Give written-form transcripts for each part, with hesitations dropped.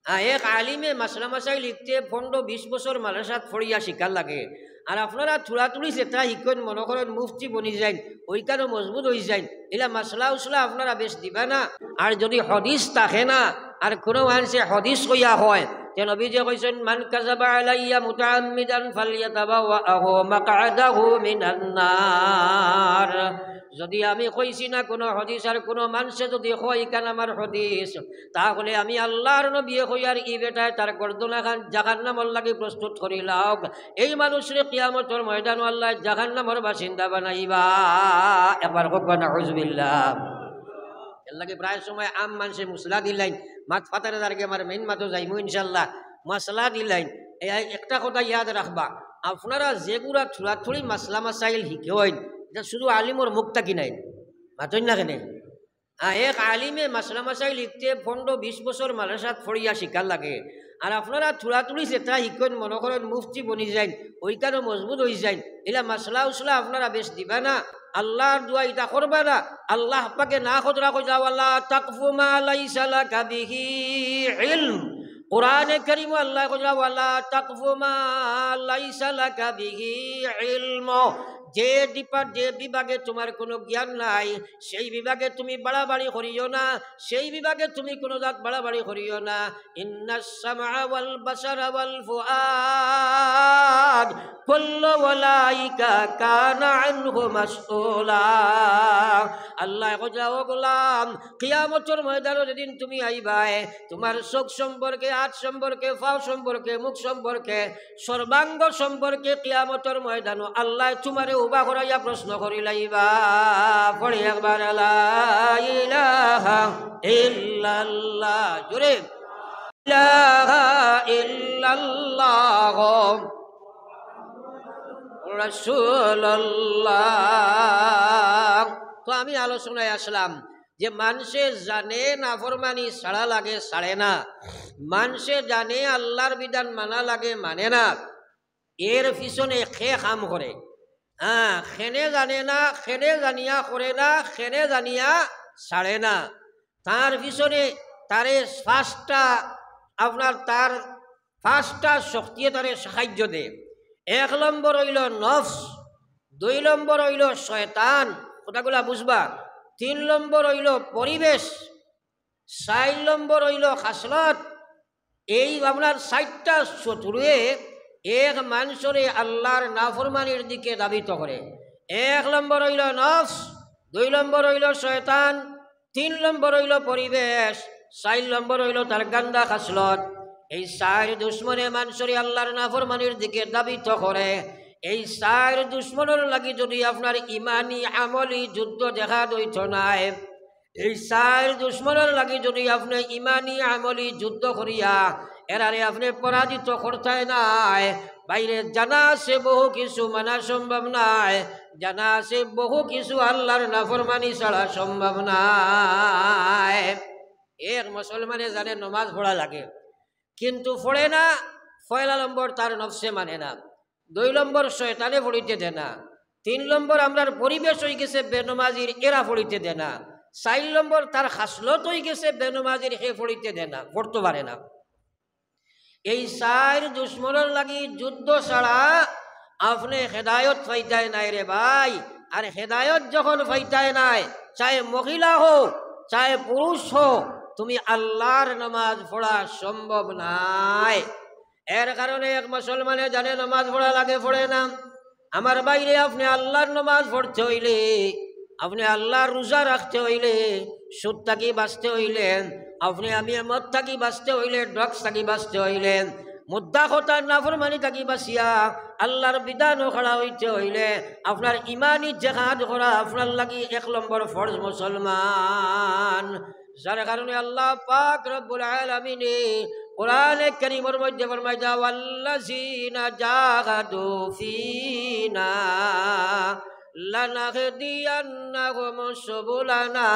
এক আলিমে মাসলা মাসাই লিখতে 15-20 বছর মাদ্রাসাত পড়িয়া শিকার লাগে। আর আপনারা থুড়াথুড়ি যেটা শিক্ষণ মনে করেন মুফতি বনি যাইন, ওইখানে মজবুত হয়ে যাইন, এলা মাসলা উসলা আপনারা বেশ দিবা না। আর যদি হদিস থাকে না, আর কোনো মানুষে হদিস কইয়া হয়, যে নবী যে কইছেন মান কাযাবা আলাইয়া মুতাআম্মিদান ফালইয়াতাবাওয়াহু মাকআদাহু মিনান নার। যদি আমি কইছি না কোনো হদিস, আর কোনো মানুষে যদি কয় কেন আমার হদিস, তাহলে আমি আল্লাহর নবী কইয়ার ই বেটায় তার গর্দনা খান জাহান্নামর লাগি প্রস্তুত করিলাও। এই মানুষের কিয়ামতের ময়দান আল্লাহ জাহান্নামর বাসিন্দা বানাইবা। একবার হোক না নাউযুবিল্লাহ। এর লাগে প্রায় সময় আম মানুষে মুসলা দিলাইন, মাত ফাতারে দাঁড়িয়ে আমার মেইন মাতো যাইমু ইনশাল্লাহ। মশলা দিলাইন, একটা কথা ইয়াদ রাখবা, আপনারা যেগুলা থুড়াথুড়ি মাসলা মাসাইল শিখেন, এটা শুধু আলিমর মুক্তা কিনাই মাতই না কেনে। এক আলিমে মাসলা মাসাইল লিখতে 15-20 বছর মাদ্রাসাত পড়িয়া শিকার লাগে। আর আপনারা থুড়াথুড়ি যেটা শিখেন মনে করেন মুফতি বনি যাইন, ওইখানে মজবুত হয়ে যাইন, এলা মাসলা উসলা আপনারা বেশ দিবা না। আল্লাহর দোয়া এটা করবা না। আল্লাহ পাকে না খতরা কই যাও, আল্লাহ তাকফু মা লাইসা লাকা বিহি ইলম। কোরআনে কারীম আল্লাহ কই যাও, আল্লাহ তাকফু মা লাইসা লাকা বিহি ইলম। যে বিভাগে তোমার কোনো জ্ঞান নাই, সেই বিভাগে তুমি বাড়াবাড়ি করিও না, সেই বিভাগে তুমি কোনো জাত বাড়াবাড়ি করিও না। ইন্নাস সামআ ওয়াল বাসারা ওয়াল ফুআদ কুল্লু উলাইকা কানা আনহু মাসউলা। আল্লাহ কইলা, ও গোলাম, কিয়ামতের ময়দানে যেদিন তুমি আইবাই, তোমার চোখ সম্পর্কে, হাত সম্পর্কে, পাও সম্পর্কে, মুখ সম্পর্কে, সর্বাঙ্গ সম্পর্কে কিয়ামতের ময়দানে আল্লাহ তোমারে উবা করাইয়া প্রশ্ন করিলাইবা। পড়ি একবার লা ইলাহা ইল্লাল্লাহ, জোরে ইলাহা ইল্লাল্লাহ রাসূলুল্লাহ। তো আমি আলোচনায় আসলাম যে মানুষে জানে নাফরমানি ছাড়া লাগে ছাড়ে না, মানুষে জানে আল্লাহর বিধান মানা লাগে মানে না, এর পিছনে খে কাম করে। খেনে জানে না, খেনে জানিয়া করে না, খেনে জানিয়া ছাড়ে না। তার পিছনে তারে তার পাঁচটা শক্তিয়ে তারে সাহায্য দেয়। 1 নম্বর হইল নফস, 2 নম্বর হইল শয়তান, কথাগুলা বুঝবা, 3 নম্বর হইল পরিবেশ, 4 নম্বর হইল খাসলত। এই আপনার 4টা শত্রুয়ে এক মানুষরে আল্লাহর নাফরমানির দিকে দাবিত করে। 1 নম্বর হইল নফস, 2 নম্বর হইল শয়তান, 3 নম্বর হইল পরিবেশ, 4 নম্বর হইল তার গান্দা খাসলত। এই 4 দুশ্মনে মানুষরে আল্লাহর নাফরমানির দিকে দাবিত করে। এই 4 দুশ্মনের লাগি যদি আপনার ইমানি আমলি যুদ্ধ দেখা দইত নাই, এই 4 দুশ্মনের লাগি যদি আপনি ইমানি আমলি যুদ্ধ করিয়া এরারে আপনি পরাজিত করতে নাই, বাইরে জানা আছে বহু কিছু মানা সম্ভব নাই, জানা আছে বহু কিছু আল্লাহর নাফরমানি ছাড়া সম্ভব নাই। এক মুসলমানে জানে নমাজ পড়া লাগে, কিন্তু পড়ে না। 1 নম্বর তার নফসে মানে না, 2 নম্বর শয়তানে পড়িতে দে না, 3 নম্বর আমরার পরিবেশ হয়ে গেছে বেনমাজির, এরা পড়িতে দে না, 4 নম্বর তার খাসলত হয়ে গেছে বেনমাজির, হে পড়িতে দে না, পড়তে পারে না। এই 4 দুশ্মনের লাগি যুদ্ধ ছাড়া আপনি হেদায়ত পাইতায় নাই রে ভাই। আর হেদায়ত যখন পাইতায় নাই, চাহে মহিলা হো চাহে পুরুষ হো, তুমি আল্লাহর নামাজ পড়া সম্ভব নাই। এর কারণে এক মুসলমানে জানে নামাজ পড়া লাগে, পড়ে না। আমার বাইরে আপনি আল্লাহর নামাজ পড়তে হইলে, আপনি আল্লাহর রোজা রাখতে হইলে, সুদ থাকি বাঁচতে হইলে, আপনি আমি মদ থাকি বাঁচতে হইলে, ড্রাগস থাকি বাঁচতে হইলে, মুদ্রা খতার নাফরমানি থাকি বাঁচিয়া আল্লাহর বিধানও খাড়া হইতে হইলে, আপনার ইমানি জেহাদ করা আপনার লাগি 1 নম্বর ফরজ মুসলমান। যার কারণে আল্লাহ পাক রব্বুল আলামিন কোরআনে কারীমের মধ্যে ফরমাইতা, ওয়াল্লাযীনা জাহাদু ফীনা লানাহদিয়ান্নাহুম সুবুলানা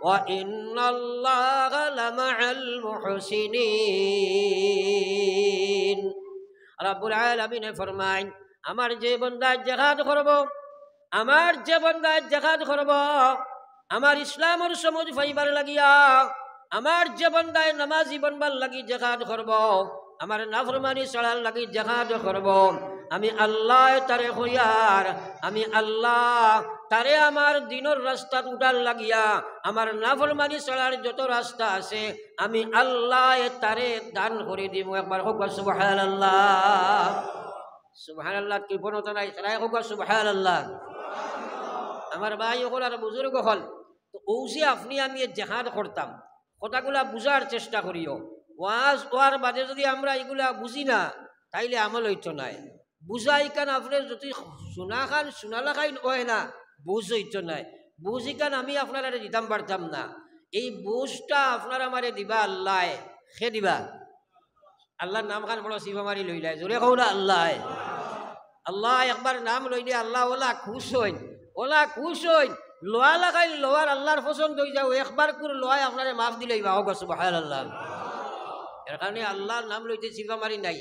ওয়া ইন্নাল্লাহা লামাআল মুহসিনিন। রব্বুল আলামিন ফরমায়, আমার যে বান্দা জিহাদ করব, আমার যে বান্দা জিহাদ করব, আমার ইসলামের সমঝ পাইবার লাগিয়া, আমার যে বন্দায় নামাজি বনবার লাগি জেহাদ করব, আমার নাফরমানি চলার লাগি জেহাদ করব, আমি আল্লাহ তারে হইয়ার, আমি আল্লাহ তারে আমার দিনের রাস্তা উঠার লাগিয়া আমার নাফরমানি চলার যত রাস্তা আছে আমি আল্লাহ তারে দান করে দিব। একবার হোক সুবহানাল্লাহ। সুবহানাল্লাহ কৃপণতা নাই, তারাই হোক সুবহানাল্লাহ। আমার ভাই হল আর বুজুর্গ হল, তো ঔসি আপনি আমি জেহাদ করতাম, কথাগুলা বুঝার চেষ্টা করিও। ওয়াজ ওয়ার বাদে যদি আমরা এগুলা বুঝি না তাইলে আমল হইতো নাই। বুঝাই কান আপনার যদি শোনা খান শোনালা খাইন হয় না, বুঝ হইতো নাই। বুঝি কান আমি আপনারা দিতাম পারতাম না। এই বুঝটা আপনার আমারে দিবা আল্লাহ। সে দিবা আল্লাহর নাম খান বড় শিবা মারি লইলাই, জোরে কও না আল্লাহ। আল্লাহ একবার নাম লইলে আল্লাহ ওলা খুশ হইন, ওলা খুশ হইন। লোয়া লাগাই লোয়ার আল্লাহর পছন্দ হয়ে যাও, একবার করে লোয়াই আপনারে মাফ দিলেই বা হোক সুবহানাল্লাহ। এর কারণে আল্লাহর নাম লইতে শিবা মারি নাই।